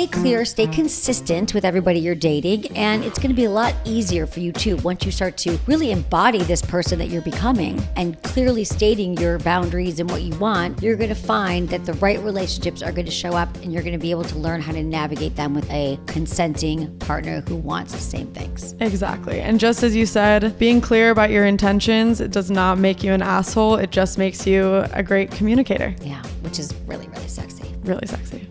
stay clear, stay consistent with everybody you're dating, and it's going to be a lot easier for you too once you start to really embody this person that you're becoming and clearly stating your boundaries and what you want. You're going to find that the right relationships are going to show up, and you're going to be able to learn how to navigate them with a consenting partner who wants the same things. Exactly. And just as you said, being clear about your intentions, it does not make you an asshole. It just makes you a great communicator. Yeah, which is really, really sexy. Really sexy.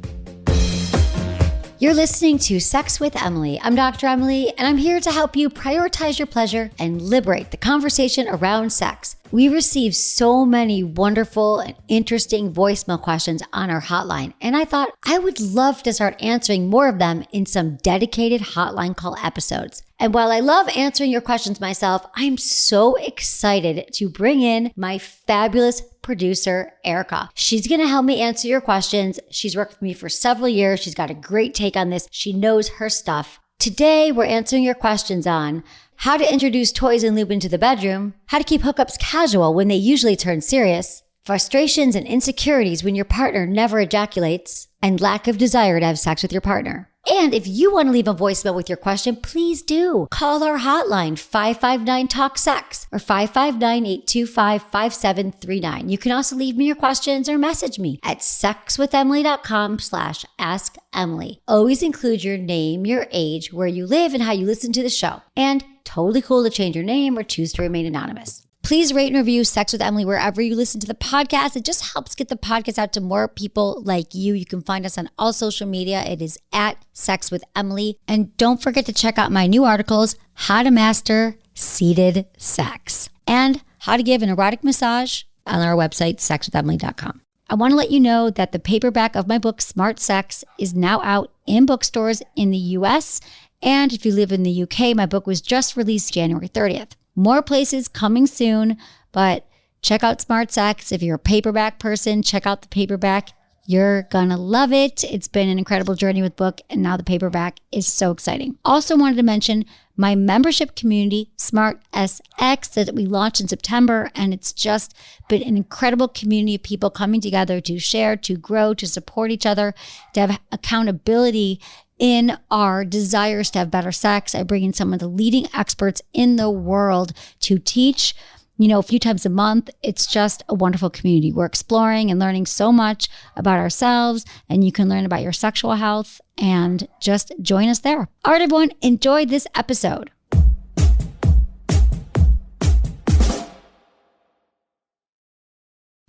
You're listening to Sex with Emily. I'm Dr. Emily, and I'm here to help you prioritize your pleasure and liberate the conversation around sex. We receive so many wonderful and interesting voicemail questions on our hotline, and I thought I would love to start answering more of them in some dedicated hotline call episodes. And while I love answering your questions myself, I'm so excited to bring in my fabulous producer, Erica. She's going to help me answer your questions. She's worked with me for several years. She's got a great take on this. She knows her stuff. Today, we're answering your questions on how to introduce toys and lube into the bedroom, how to keep hookups casual when they usually turn serious, frustrations and insecurities when your partner never ejaculates, and lack of desire to have sex with your partner. And if you want to leave a voicemail with your question, please do. Call our hotline, 559-TALK-SEX or 559-825-5739. You can also leave me your questions or message me at sexwithemily.com/assemily. Always include your name, your age, where you live, and how you listen to the show. And totally cool to change your name or choose to remain anonymous. Please rate and review Sex with Emily wherever you listen to the podcast. It just helps get the podcast out to more people like you. You can find us on all social media. It is at Sex with Emily. And don't forget to check out my new articles, How to Master Seated Sex and How to Give an Erotic Massage on our website, sexwithemily.com. I want to let you know that the paperback of my book, Smart Sex, is now out in bookstores in the US. And if you live in the UK, my book was just released January 30th. More places coming soon, but check out Smart Sex. If you're a paperback person, check out the paperback. You're gonna love it. It's been an incredible journey with book, and now the paperback is so exciting. Also wanted to mention my membership community, Smart SX, that we launched in September, and it's just been an incredible community of people coming together to share, to grow, to support each other, to have accountability in our desires to have better sex. I bring in some of the leading experts in the world to teach, a few times a month. It's just a wonderful community. We're exploring and learning so much about ourselves, and you can learn about your sexual health and just join us there. All right, everyone, enjoy this episode.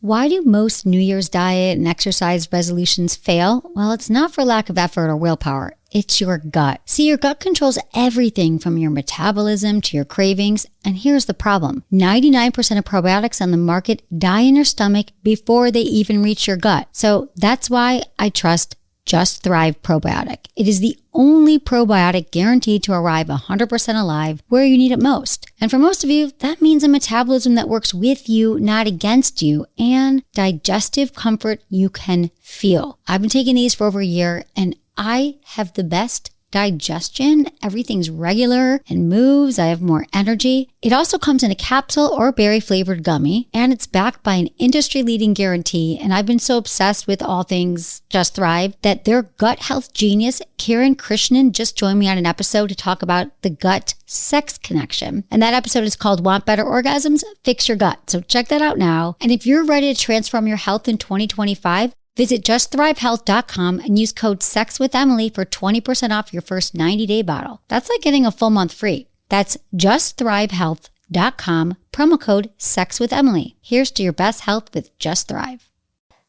Why do most New Year's diet and exercise resolutions fail? Well, it's not for lack of effort or willpower. It's your gut. See, your gut controls everything from your metabolism to your cravings. And here's the problem. 99% of probiotics on the market die in your stomach before they even reach your gut. So that's why I trust Just Thrive Probiotic. It is the only probiotic guaranteed to arrive 100% alive where you need it most. And for most of you, that means a metabolism that works with you, not against you, and digestive comfort you can feel. I've been taking these for over a year, and I have the best digestion. Everything's regular and moves. I have more energy. It also comes in a capsule or berry flavored gummy, and it's backed by an industry leading guarantee. And I've been so obsessed with all things Just Thrive that their gut health genius, Karen Krishnan, just joined me on an episode to talk about the gut sex connection. And that episode is called Want Better Orgasms? Fix Your Gut. So check that out now. And if you're ready to transform your health in 2025, visit justthrivehealth.com and use code SEXWITHEMILY for 20% off your first 90-day bottle. That's like getting a full month free. That's justthrivehealth.com, promo code SEXWITHEMILY. Here's to your best health with Just Thrive.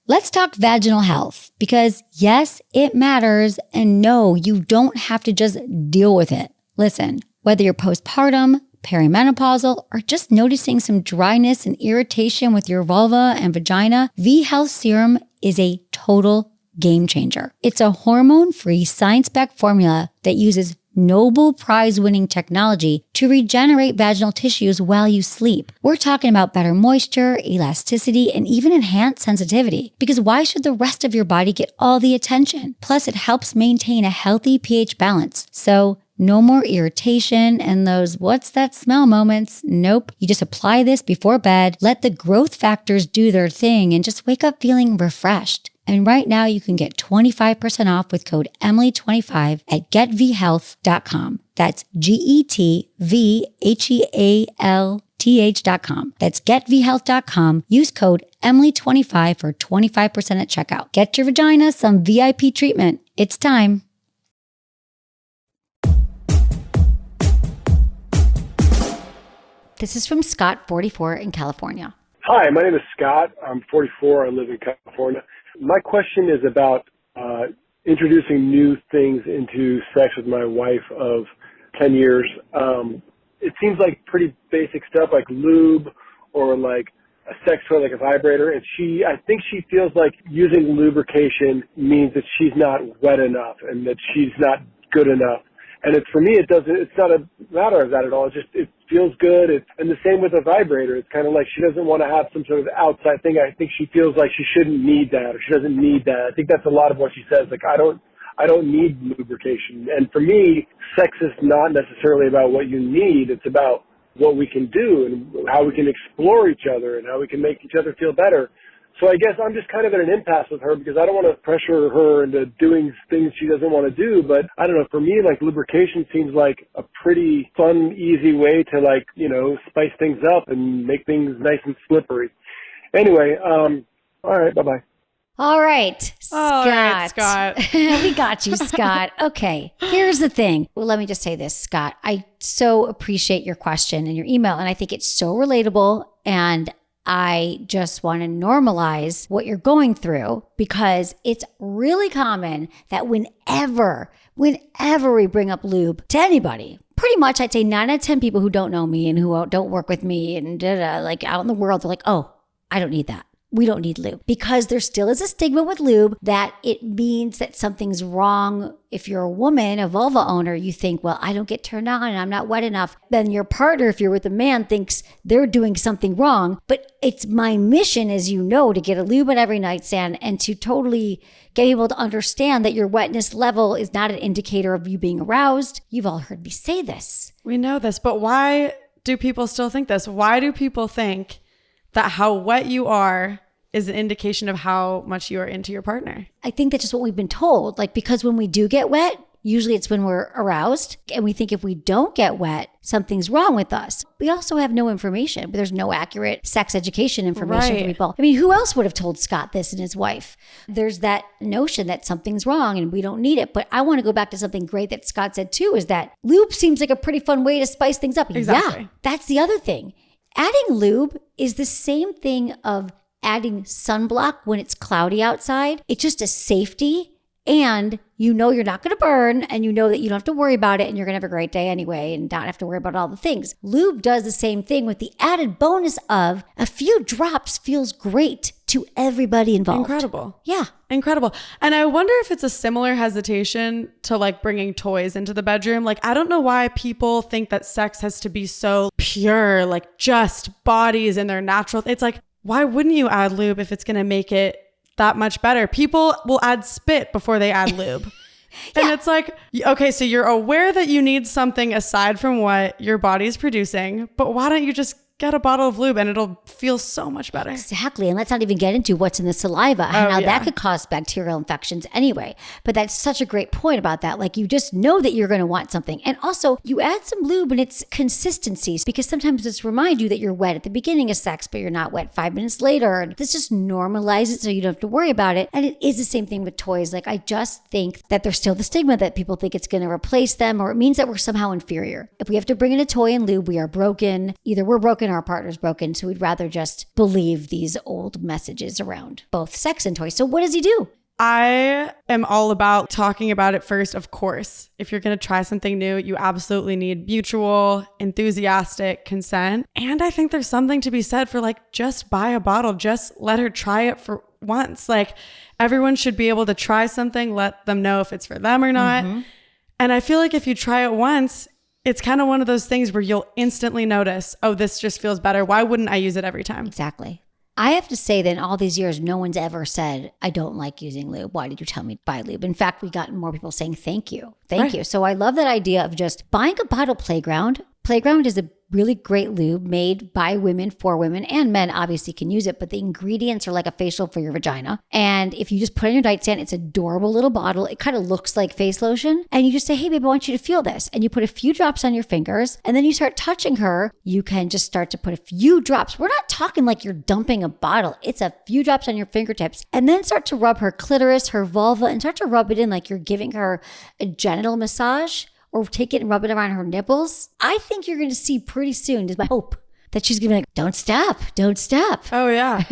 Let's talk vaginal health, because yes, it matters, and no, you don't have to just deal with it. Listen, whether you're postpartum, perimenopausal, or just noticing some dryness and irritation with your vulva and vagina, V-Health Serum is a total game changer. It's a hormone-free, science-backed formula that uses Nobel Prize-winning technology to regenerate vaginal tissues while you sleep. We're talking about better moisture, elasticity, and even enhanced sensitivity. Because why should the rest of your body get all the attention? Plus, it helps maintain a healthy pH balance. So, no more irritation and those what's that smell moments. Nope. You just apply this before bed, let the growth factors do their thing, and just wake up feeling refreshed. And right now you can get 25% off with code Emily25 at getvhealth.com. That's GETVHEALTH.com. That's getvhealth.com. Use code Emily25 for 25% at checkout. Get your vagina some VIP treatment. It's time. This is from Scott, 44, in California. Hi, my name is Scott. I'm 44. I live in California. My question is about introducing new things into sex with my wife of 10 years. It seems like pretty basic stuff like lube or like a sex toy, like a vibrator. And I think she feels like using lubrication means that she's not wet enough and that she's not good enough. And for me, it's not a matter of that at all. It feels good. And the same with a vibrator. It's kind of like she doesn't want to have some sort of outside thing. I think she feels like she shouldn't need that or she doesn't need that. I think that's a lot of what she says. Like, I don't need lubrication. And for me, sex is not necessarily about what you need. It's about what we can do and how we can explore each other and how we can make each other feel better. So I guess I'm just kind of at an impasse with her because I don't want to pressure her into doing things she doesn't want to do. But I don't know, for me, like lubrication seems like a pretty fun, easy way to spice things up and make things nice and slippery. Anyway, all right, bye-bye. All right, Scott. All right, Scott. We got you, Scott. Okay, here's the thing. Well, let me just say this, Scott. I so appreciate your question and your email, and I think it's so relatable, and I just want to normalize what you're going through because it's really common that whenever we bring up lube to anybody, pretty much I'd say 9 out of 10 people who don't know me and who don't work with me and like out in the world, they're like, oh, I don't need that. We don't need lube because there still is a stigma with lube that it means that something's wrong. If you're a woman, a vulva owner, you think, well, I don't get turned on and I'm not wet enough. Then your partner, if you're with a man, thinks they're doing something wrong. But it's my mission, as you know, to get a lube on every nightstand and to totally get people to understand that your wetness level is not an indicator of you being aroused. You've all heard me say this. We know this, but why do people still think this? Why do people think that how wet you are is an indication of how much you are into your partner? I think that's just what we've been told. Like, because when we do get wet, usually it's when we're aroused. And we think if we don't get wet, something's wrong with us. We also have no information. There's no accurate sex education information for people. I mean, who else would have told Scott this and his wife? There's that notion that something's wrong and we don't need it. But I want to go back to something great that Scott said too, is that lube seems like a pretty fun way to spice things up. Exactly. Yeah, that's the other thing. Adding lube is the same thing of adding sunblock when it's cloudy outside. It's just a safety, and you know you're not going to burn, and you know that you don't have to worry about it, and you're going to have a great day anyway and not have to worry about all the things. Lube does the same thing with the added bonus of a few drops feels great to everybody involved. Incredible. Yeah. Incredible. And I wonder if it's a similar hesitation to like bringing toys into the bedroom. Like, I don't know why people think that sex has to be so pure, like just bodies and their natural. It's like, why wouldn't you add lube if it's going to make it that much better? People will add spit before they add lube. And it's like, okay, so you're aware that you need something aside from what your body's producing, but why don't you just get a bottle of lube and it'll feel so much better? Exactly. And let's not even get into what's in the saliva and how that could cause bacterial infections anyway. But that's such a great point about that. Like, you just know that you're going to want something. And also, you add some lube and it's consistency, because sometimes this reminds you that you're wet at the beginning of sex, but you're not wet 5 minutes later. And this just normalizes it so you don't have to worry about it. And it is the same thing with toys. Like, I just think that there's still the stigma that people think it's going to replace them, or it means that we're somehow inferior. If we have to bring in a toy and lube, we are broken. Either we're broken or our partner's broken. So we'd rather just believe these old messages around both sex and toys. So what does he do? I am all about talking about it first, of course. If you're going to try something new, you absolutely need mutual, enthusiastic consent. And I think there's something to be said for like, just buy a bottle, just let her try it for once. Like, everyone should be able to try something, let them know if it's for them or not. Mm-hmm. And I feel like if you try it once, it's kind of one of those things where you'll instantly notice, oh, this just feels better. Why wouldn't I use it every time? Exactly. I have to say that in all these years, no one's ever said, I don't like using lube. Why did you tell me to buy lube? In fact, we've gotten more people saying, thank you. Thank you. So I love that idea of just buying a bottle. Playground is a really great lube made by women for women, and men obviously can use it, but the ingredients are like a facial for your vagina. And if you just put it on your nightstand, it's adorable little bottle. It kind of looks like face lotion. And you just say, hey, babe, I want you to feel this. And you put a few drops on your fingers, and then you start touching her. You can just start to put a few drops. We're not talking like you're dumping a bottle. It's a few drops on your fingertips, and then start to rub her clitoris, her vulva, and start to rub it in like you're giving her a genital massage, or take it and rub it around her nipples. I think you're going to see pretty soon, is my hope, that she's going to be like, don't stop, don't stop. Oh, yeah.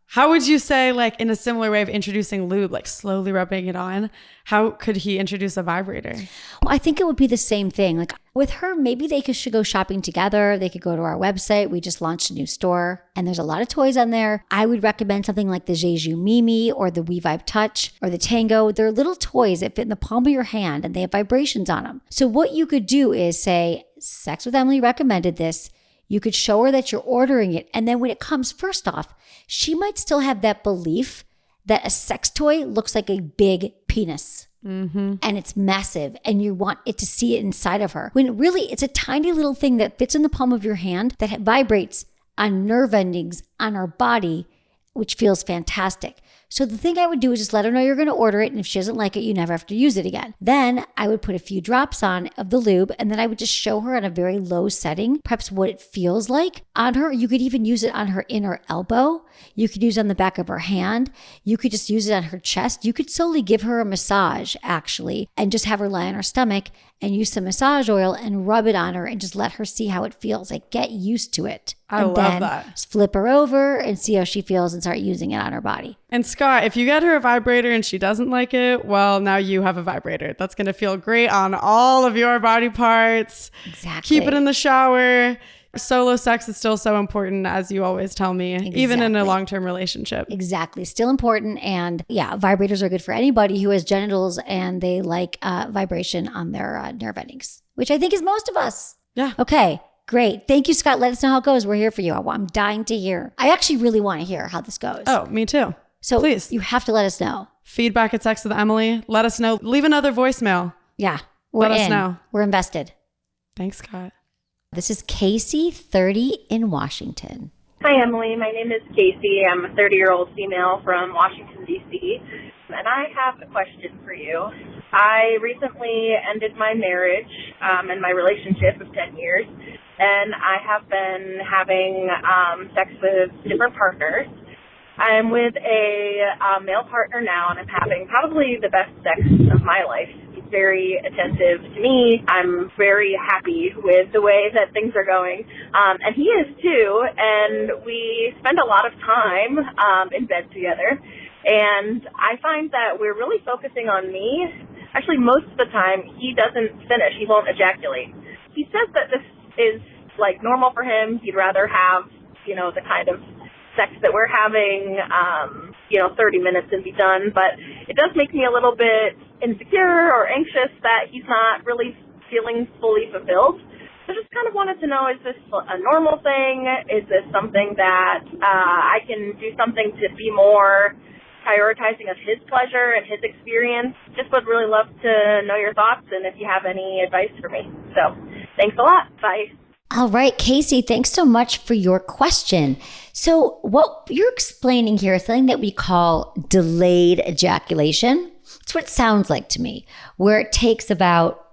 How would you say, like, in a similar way of introducing lube, like slowly rubbing it on, how could he introduce a vibrator? Well, I think it would be the same thing. Like with her, maybe they should go shopping together. They could go to our website. We just launched a new store and there's a lot of toys on there. I would recommend something like the Jeju Mimi or the We Vibe Touch or the Tango. They're little toys that fit in the palm of your hand and they have vibrations on them. So what you could do is say, Sex with Emily recommended this. You could show her that you're ordering it. And then when it comes, first off, she might still have that belief that a sex toy looks like a big penis. And it's massive and you want it to see it inside of her. When really it's a tiny little thing that fits in the palm of your hand that vibrates on nerve endings on our body, which feels fantastic. So the thing I would do is just let her know you're going to order it. And if she doesn't like it, you never have to use it again. Then I would put a few drops on of the lube. And then I would just show her on a very low setting, perhaps what it feels like on her. You could even use it on her inner elbow. You could use it on the back of her hand. You could just use it on her chest. You could slowly give her a massage actually, and just have her lie on her stomach and use some massage oil and rub it on her and just let her see how it feels. Like get used to it. I love that. Just flip her over and see how she feels and start using it on her body. And Scott, if you get her a vibrator and she doesn't like it, well, now you have a vibrator. That's going to feel great on all of your body parts. Exactly. Keep it in the shower. Solo sex is still so important, as you always tell me, even in a long-term relationship. Exactly. Still important. And yeah, vibrators are good for anybody who has genitals and they like vibration on their nerve endings, which I think is most of us. Yeah. Okay. Great. Thank you, Scott. Let us know how it goes. We're here for you. I'm dying to hear. I actually really want to hear how this goes. Oh, me too. So please, you have to let us know. Feedback at Sex with Emily. Let us know. Leave another voicemail. Yeah. Let us know. We're invested. Thanks, Scott. This is Casey, 30 in Washington. Hi, Emily. My name is Casey. I'm a 30-year-old female from Washington, D.C., and I have a question for you. I recently ended my marriage and my relationship of 10 years, and I have been having sex with different partners. I'm with a male partner now, and I'm having probably the best sex of my life. He's very attentive to me. I'm very happy with the way that things are going, and he is too, and we spend a lot of time in bed together, and I find that we're really focusing on me. Actually, most of the time, he doesn't finish. He won't ejaculate. He says that this is, like, normal for him. He'd rather have, the kind of sex that we're having, 30 minutes and be done. But it does make me a little bit insecure or anxious that he's not really feeling fully fulfilled. So just kind of wanted to know, is this a normal thing? Is this something that I can do something to be more prioritizing of his pleasure and his experience? Just would really love to know your thoughts and if you have any advice for me. So thanks a lot. Bye. All right, Casey, thanks so much for your question. So what you're explaining here is something that we call delayed ejaculation. It's what it sounds like to me, where it takes about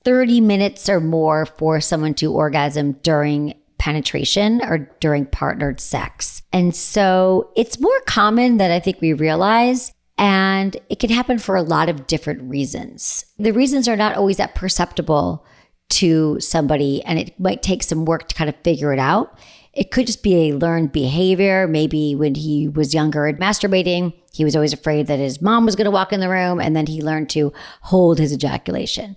30 minutes or more for someone to orgasm during penetration or during partnered sex. And so it's more common than I think we realize. And it can happen for a lot of different reasons. The reasons are not always that perceptible to somebody, and it might take some work to kind of figure it out. It could just be a learned behavior. Maybe when he was younger and masturbating, he was always afraid that his mom was going to walk in the room, and then he learned to hold his ejaculation,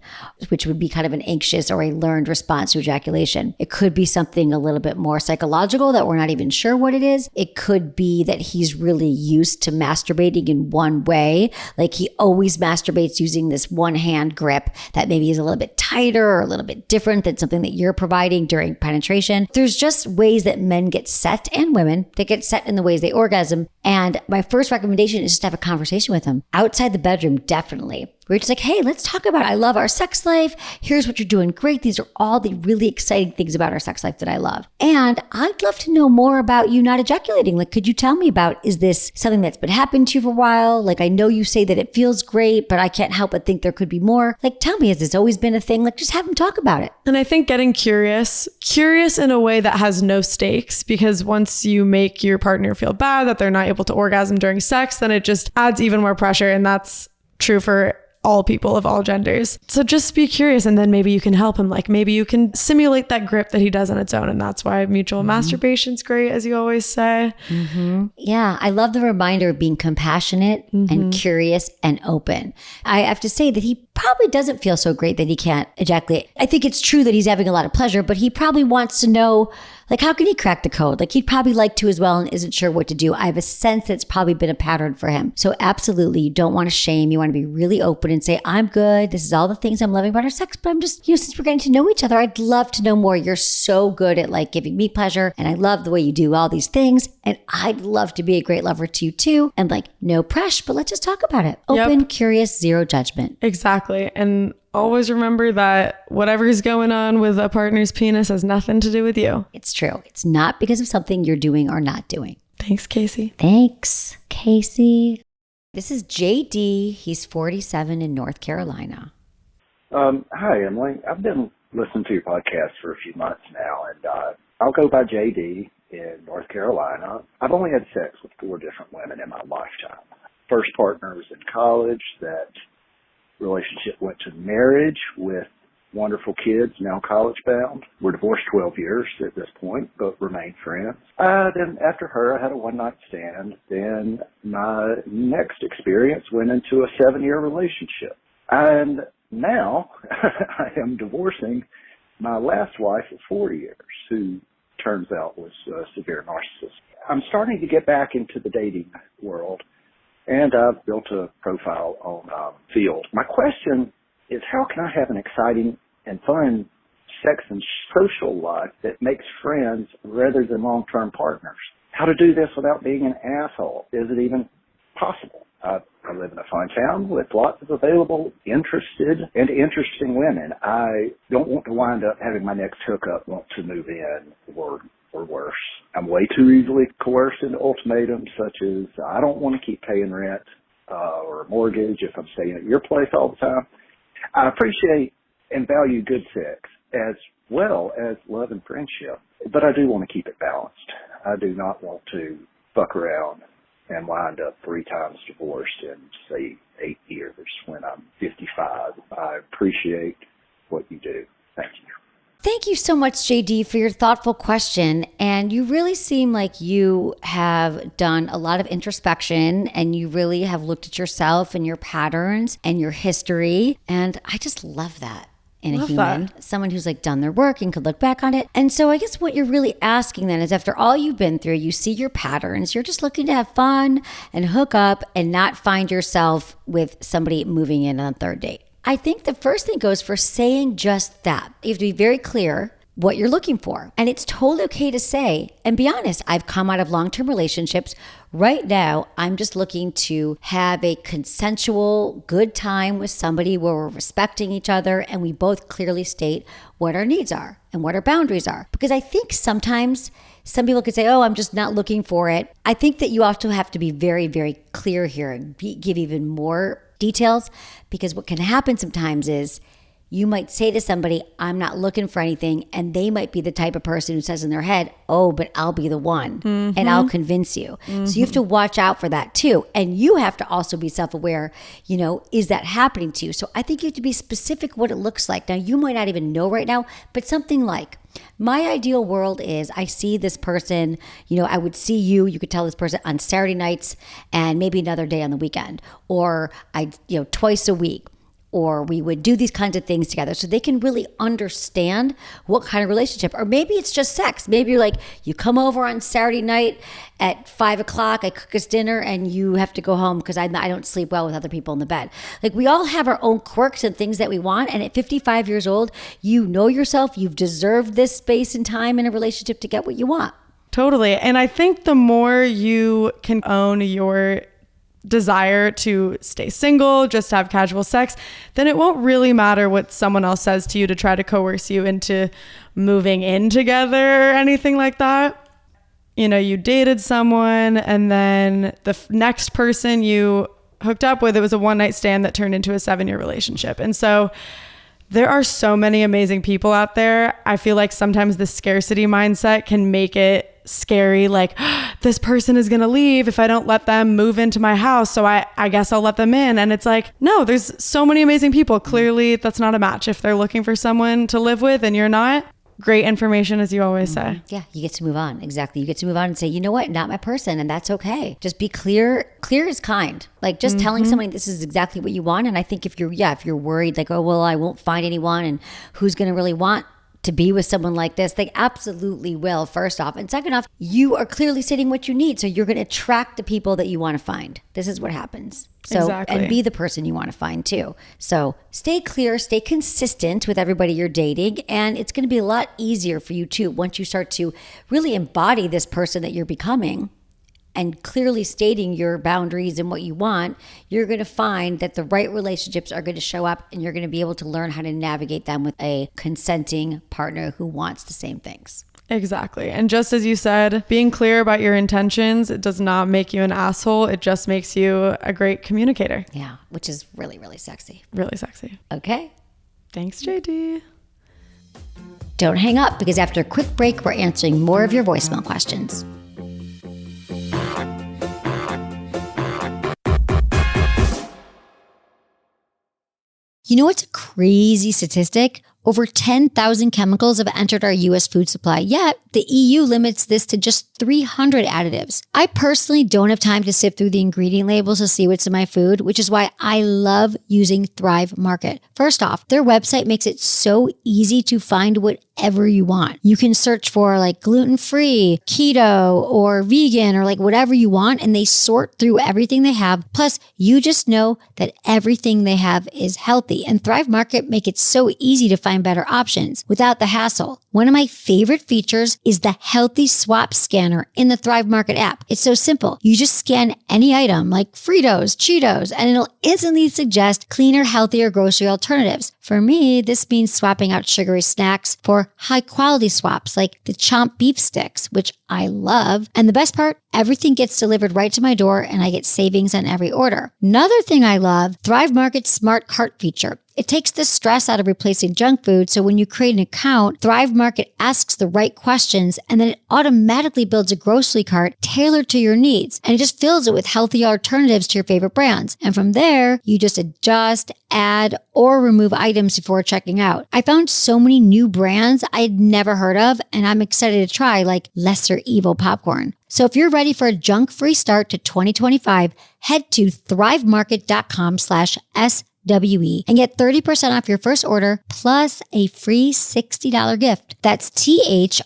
which would be kind of an anxious or a learned response to ejaculation. It could be something a little bit more psychological that we're not even sure what it is. It could be that he's really used to masturbating in one way, like he always masturbates using this one hand grip that maybe is a little bit tighter or a little bit different than something that you're providing during penetration. There's just ways that men get set, and women that get set in the ways they orgasm. And my first recommendation is just to have a conversation with him outside the bedroom, definitely. We're just like, hey, let's talk about it. I love our sex life. Here's what you're doing great. These are all the really exciting things about our sex life that I love. And I'd love to know more about you not ejaculating. Like, could you tell me about, is this something that's been happening to you for a while? Like, I know you say that it feels great, but I can't help but think there could be more. Like, tell me, has this always been a thing? Like, just have them talk about it. And I think getting curious in a way that has no stakes, because once you make your partner feel bad that they're not able to orgasm during sex, then it just adds even more pressure. And that's true for all people of all genders. So just be curious, and then maybe you can help him. Like, maybe you can simulate that grip that he does on its own. And that's why mutual masturbation's great, as you always say. Yeah, I love the reminder of being compassionate and curious and open. I have to say that he probably doesn't feel so great that he can't ejaculate. I think it's true that he's having a lot of pleasure, but he probably wants to know, like, how can he crack the code? Like, he'd probably like to as well and isn't sure what to do. I have a sense that it's probably been a pattern for him. So absolutely, you don't want to shame. You want to be really open and say, I'm good. This is all the things I'm loving about our sex, but I'm just, since we're getting to know each other, I'd love to know more. You're so good at like giving me pleasure, and I love the way you do all these things. And I'd love to be a great lover to you too. And like, no pressure, but let's just talk about it. Open, curious, zero judgment. Exactly. And always remember that whatever's going on with a partner's penis has nothing to do with you. It's true. It's not because of something you're doing or not doing. Thanks, Casey. Thanks, Casey. This is JD. He's 47 in North Carolina. Hi, Emily. I've been listening to your podcast for a few months now, and I'll go by JD in North Carolina. I've only had sex with 4 different women in my lifetime. First partner was in college. That relationship went to marriage with wonderful kids, now college bound. We're divorced 12 years at this point, but remain friends. Then after her, I had a one-night stand. Then my next experience went into a 7-year relationship. And now I am divorcing my last wife of 4 years, who turns out was a severe narcissist. I'm starting to get back into the dating world, and I've built a profile on Field. My question is, how can I have an exciting and fun sex and social life that makes friends rather than long-term partners? How to do this without being an asshole? Is it even possible? I live in a fine town with lots of available, interested, and interesting women. I don't want to wind up having my next hookup want to move in or worse. I'm way too easily coerced into ultimatums such as, I don't want to keep paying rent or a mortgage if I'm staying at your place all the time. I appreciate and value good sex as well as love and friendship, but I do want to keep it balanced. I do not want to fuck around and wind up 3 times divorced in, say, 8 years when I'm 55. I appreciate what you do. Thank you. Thank you so much, JD, for your thoughtful question. And you really seem like you have done a lot of introspection, and you really have looked at yourself and your patterns and your history. And I just love that in a human, someone who's like done their work and could look back on it. And so I guess what you're really asking then is, after all you've been through, you see your patterns, you're just looking to have fun and hook up and not find yourself with somebody moving in on a third date. I think the first thing goes for saying just that. You have to be very clear what you're looking for. And it's totally okay to say, and be honest, I've come out of long-term relationships. Right now, I'm just looking to have a consensual, good time with somebody where we're respecting each other and we both clearly state what our needs are and what our boundaries are. Because I think sometimes some people could say, oh, I'm just not looking for it. I think that you also have to be very, very clear here and give even more details, because what can happen sometimes is you might say to somebody, I'm not looking for anything, and they might be the type of person who says in their head, oh, but I'll be the one and I'll convince you. So you have to watch out for that too. And you have to also be self-aware, is that happening to you? So I think you have to be specific what it looks like. Now, you might not even know right now, but something like, my ideal world is I see this person, I would see you could tell this person on Saturday nights and maybe another day on the weekend, or twice a week, or we would do these kinds of things together so they can really understand what kind of relationship. Or maybe it's just sex. Maybe you're like, you come over on Saturday night at 5:00, I cook us dinner, and you have to go home because I don't sleep well with other people in the bed. Like, we all have our own quirks and things that we want. And at 55 years old, you know yourself, you've deserved this space and time in a relationship to get what you want. Totally. And I think the more you can own your desire to stay single, just to have casual sex, then it won't really matter what someone else says to you to try to coerce you into moving in together or anything like that. You know, you dated someone and then the next person you hooked up with, it was a one-night stand that turned into a 7-year relationship. And so there are so many amazing people out there. I feel like sometimes the scarcity mindset can make it scary. Like, this person is going to leave if I don't let them move into my house. So I guess I'll let them in. And it's like, no, there's so many amazing people. Clearly that's not a match. If they're looking for someone to live with and you're not, great information, as you always say. Yeah, you get to move on. Exactly. You get to move on and say, you know what, not my person, and that's okay. Just be clear. Clear is kind. Like just telling somebody this is exactly what you want. And I think if you're worried, like, oh, well, I won't find anyone and who's going to really want to be with someone like this, they absolutely will, first off. And second off, you are clearly stating what you need. So you're going to attract the people that you want to find. This is what happens. So, exactly. And be the person you want to find too. So stay clear, stay consistent with everybody you're dating. And it's going to be a lot easier for you too, once you start to really embody this person that you're becoming and clearly stating your boundaries and what you want, you're going to find that the right relationships are going to show up and you're going to be able to learn how to navigate them with a consenting partner who wants the same things. Exactly. And just as you said, being clear about your intentions, it does not make you an asshole. It just makes you a great communicator. Yeah, which is really, really sexy. Really sexy. Okay. Thanks, JD. Don't hang up, because after a quick break, we're answering more of your voicemail questions. You know what's a crazy statistic? Over 10,000 chemicals have entered our U.S. food supply, yet the EU limits this to just 300 additives. I personally don't have time to sift through the ingredient labels to see what's in my food, which is why I love using Thrive Market. First off, their website makes it so easy to find whatever you want. You can search for like gluten-free, keto, or vegan, or like whatever you want, and they sort through everything they have. Plus, you just know that everything they have is healthy. And Thrive Market make it so easy to find better options without the hassle. One of my favorite features is the Healthy Swap scanner in the Thrive Market app. It's so simple. You just scan any item like Fritos, Cheetos, and it'll instantly suggest cleaner, healthier grocery alternatives. For me, this means swapping out sugary snacks for high quality swaps like the Chomp beef sticks, which I love. And the best part, everything gets delivered right to my door and I get savings on every order. Another thing I love, Thrive Market's smart cart feature. It takes the stress out of replacing junk food, so when you create an account, Thrive Market asks the right questions and then it automatically builds a grocery cart tailored to your needs. And it just fills it with healthy alternatives to your favorite brands. And from there, you just adjust, add, or remove items before checking out. I found so many new brands I had never heard of, and I'm excited to try, like Lesser Evil popcorn. So if you're ready for a junk-free start to 2025, head to thrivemarket.com/SWE and get 30% off your first order plus a free $60 gift. That's THRIVE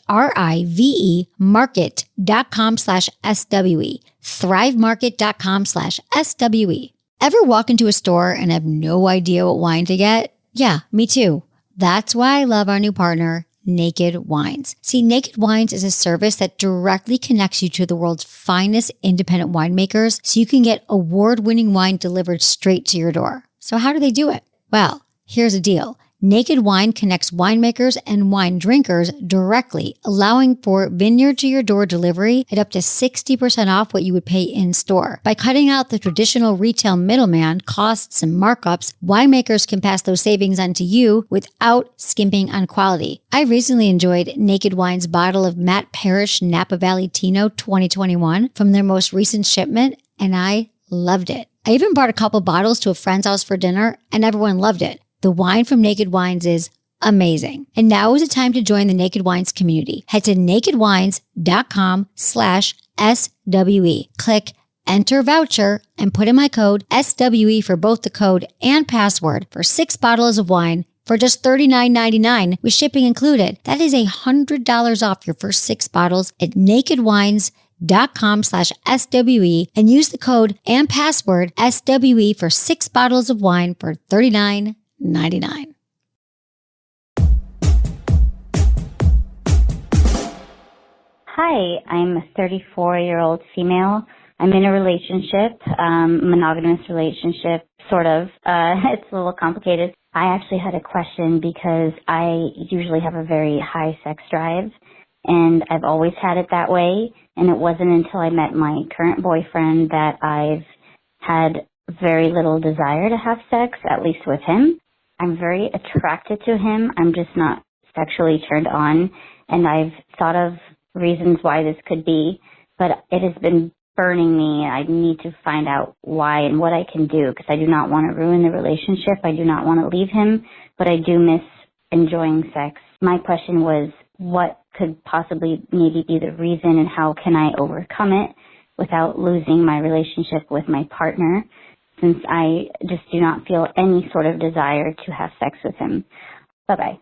market.com/SWE. thrivemarket.com/SWE. Ever walk into a store and have no idea what wine to get? Yeah, me too. That's why I love our new partner, Naked Wines. See, Naked Wines is a service that directly connects you to the world's finest independent winemakers so you can get award-winning wine delivered straight to your door. So how do they do it? Well, here's the deal. Naked Wine connects winemakers and wine drinkers directly, allowing for vineyard to your door delivery at up to 60% off what you would pay in store. By cutting out the traditional retail middleman costs and markups, winemakers can pass those savings on to you without skimping on quality. I recently enjoyed Naked Wine's bottle of Matt Parrish Napa Valley Tino 2021 from their most recent shipment, and I loved it. I even brought a couple bottles to a friend's house for dinner, and everyone loved it. The wine from Naked Wines is amazing. And now is the time to join the Naked Wines community. Head to nakedwines.com/SWE. Click Enter Voucher and put in my code SWE for both the code and password for 6 bottles of wine for just $39.99 with shipping included. That is $100 off your first 6 bottles at nakedwines.com/SWE and use the code and password SWE for 6 bottles of wine for $39.99. Hi, I'm a 34-year-old female I'm in a relationship, monogamous relationship, sort of. It's a little complicated. I actually had a question because I usually have a very high sex drive, and I've always had it that way. And it wasn't until I met my current boyfriend that I've had very little desire to have sex, at least with him. I'm very attracted to him. I'm just not sexually turned on. And I've thought of reasons why this could be, but it has been burning me. I need to find out why and what I can do, because I do not want to ruin the relationship. I do not want to leave him, but I do miss enjoying sex. My question was, what could possibly maybe be the reason, and how can I overcome it without losing my relationship with my partner, since I just do not feel any sort of desire to have sex with him. Bye-bye.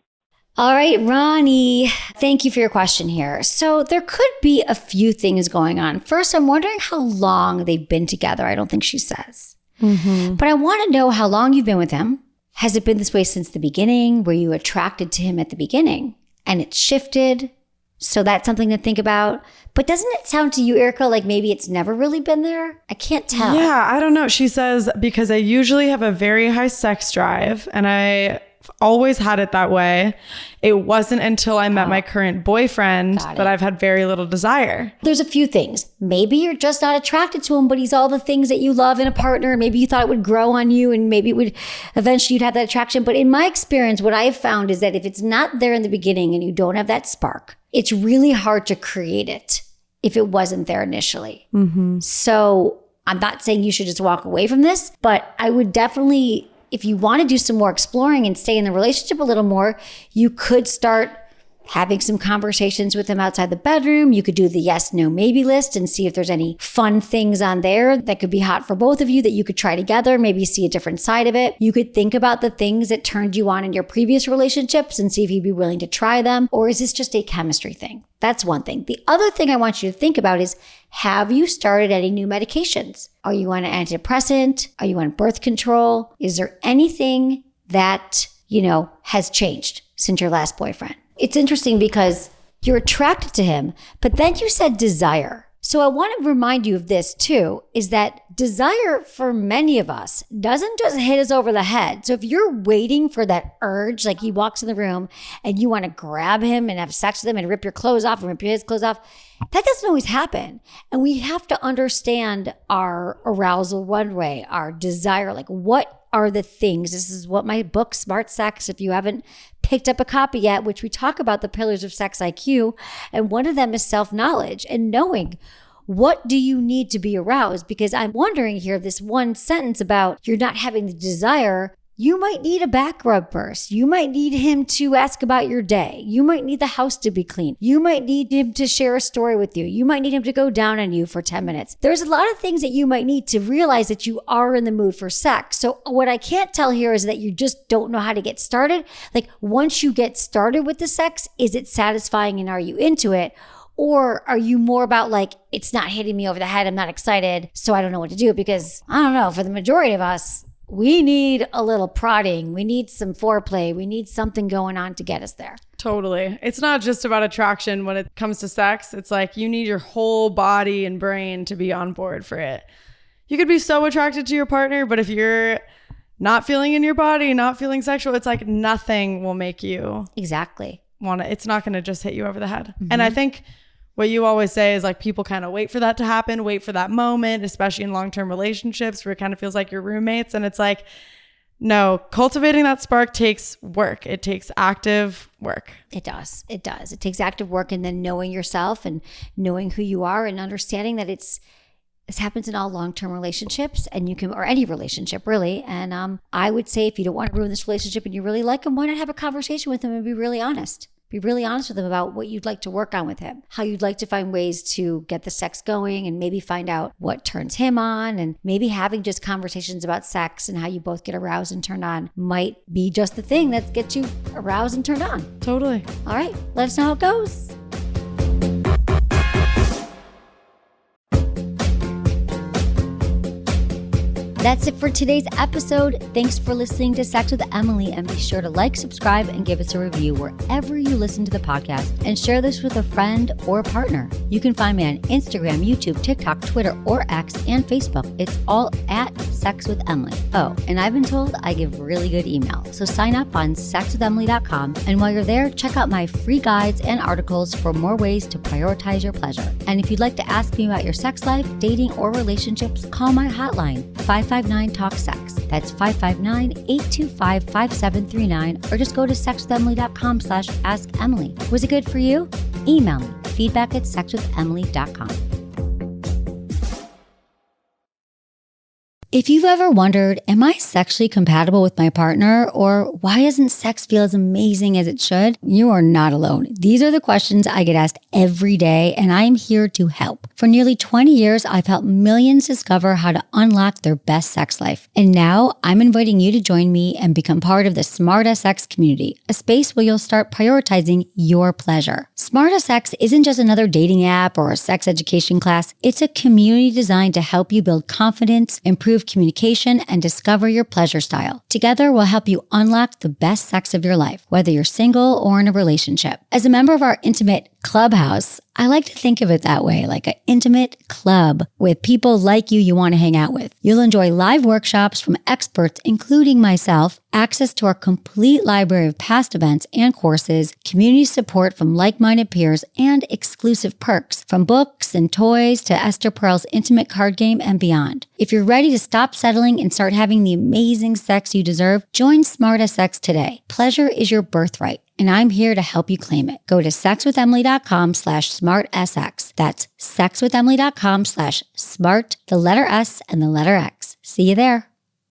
All right, Ronnie, thank you for your question here. So there could be a few things going on. First, I'm wondering how long they've been together. I don't think she says. But I want to know how long you've been with him. Has it been this way since the beginning? Were you attracted to him at the beginning and it shifted? So that's something to think about. But doesn't it sound to you, Erica, like maybe it's never really been there? I can't tell. Yeah, I don't know. She says, because I usually have a very high sex drive and I always had it that way. It wasn't until I met my current boyfriend that I've had very little desire. There's a few things. Maybe you're just not attracted to him, but he's all the things that you love in a partner. Maybe you thought it would grow on you and maybe it would eventually you'd have that attraction. But in my experience, what I've found is that if it's not there in the beginning and you don't have that spark, it's really hard to create it if it wasn't there initially. So I'm not saying you should just walk away from this, but I would definitely, if you want to do some more exploring and stay in the relationship a little more, you could start having some conversations with him outside the bedroom. You could do the yes, no, maybe list and see if there's any fun things on there that could be hot for both of you that you could try together, maybe see a different side of it. You could think about the things that turned you on in your previous relationships and see if you'd be willing to try them. Or is this just a chemistry thing? That's one thing. The other thing I want you to think about is, have you started any new medications? Are you on an antidepressant? Are you on birth control? Is there anything that, has changed since your last boyfriend? It's interesting because you're attracted to him, but then you said desire. So I want to remind you of this too, is that desire for many of us doesn't just hit us over the head. So if you're waiting for that urge, like he walks in the room and you want to grab him and have sex with him and rip your clothes off and rip his clothes off, that doesn't always happen. And we have to understand our arousal runway, our desire, like what are the things. This is what my book, Smart Sex, if you haven't picked up a copy yet, which we talk about the pillars of sex IQ. And one of them is self-knowledge and knowing what do you need to be aroused? Because I'm wondering here, this one sentence about you're not having the desire, you might need a back rub first. You might need him to ask about your day. You might need the house to be clean. You might need him to share a story with you. You might need him to go down on you for 10 minutes. There's a lot of things that you might need to realize that you are in the mood for sex. So what I can't tell here is that you just don't know how to get started. Like once you get started with the sex, is it satisfying and are you into it? Or are you more about like, it's not hitting me over the head, I'm not excited, so I don't know what to do? Because I don't know, for the majority of us, we need a little prodding. We need some foreplay. We need something going on to get us there. Totally. It's not just about attraction when it comes to sex. It's like you need your whole body and brain to be on board for it. You could be so attracted to your partner, but if you're not feeling in your body, not feeling sexual, it's like nothing will make you exactly want it. It's not going to just hit you over the head. And I think what you always say is like people kind of wait for that to happen, wait for that moment, especially in long-term relationships where it kind of feels like you're roommates. And it's like, no, cultivating that spark takes work. It takes active work. It does. It does. It takes active work and then knowing yourself and knowing who you are and understanding that this happens in all long-term relationships and you can, or any relationship really. And I would say if you don't want to ruin this relationship and you really like him, why not have a conversation with him and be really honest? Be really honest with him about what you'd like to work on with him, how you'd like to find ways to get the sex going and maybe find out what turns him on, and maybe having just conversations about sex and how you both get aroused and turned on might be just the thing that gets you aroused and turned on. Totally. All right, let us know how it goes. That's it for today's episode. Thanks for listening to Sex with Emily, and be sure to like, subscribe, and give us a review wherever you listen to the podcast, and share this with a friend or partner. You can find me on Instagram, YouTube, TikTok, Twitter, or X, and Facebook. It's all at Sex with Emily. Oh, and I've been told I give really good email, so sign up on sexwithemily.com, and while you're there, check out my free guides and articles for more ways to prioritize your pleasure. And if you'd like to ask me about your sex life, dating, or relationships, call my hotline, 559-TALK-SEX. That's 559-825-5739, or just go to sexwithemily.com/assemily. Was it good for you? Email me, feedback@sexwithemily.com. If you've ever wondered, am I sexually compatible with my partner, or why doesn't sex feel as amazing as it should? You are not alone. These are the questions I get asked every day, and I am here to help. For nearly 20 years, I've helped millions discover how to unlock their best sex life. And now I'm inviting you to join me and become part of the Smart Sex community, a space where you'll start prioritizing your pleasure. Smart Sex isn't just another dating app or a sex education class. It's a community designed to help you build confidence, improve communication, and discover your pleasure style. Together, we'll help you unlock the best sex of your life, whether you're single or in a relationship. As a member of our intimate clubhouse, I like to think of it that way, like an intimate club with people like you want to hang out with. You'll enjoy live workshops from experts, including myself, access to our complete library of past events and courses, community support from like-minded peers, and exclusive perks from books and toys to Esther Perel's intimate card game and beyond. If you're ready to stop settling and start having the amazing sex you deserve, join Smart Sex today. Pleasure is your birthright, and I'm here to help you claim it. Go to sexwithemily.com/smartSX. That's sexwithemily.com/smart, the letter S and the letter X. See you there.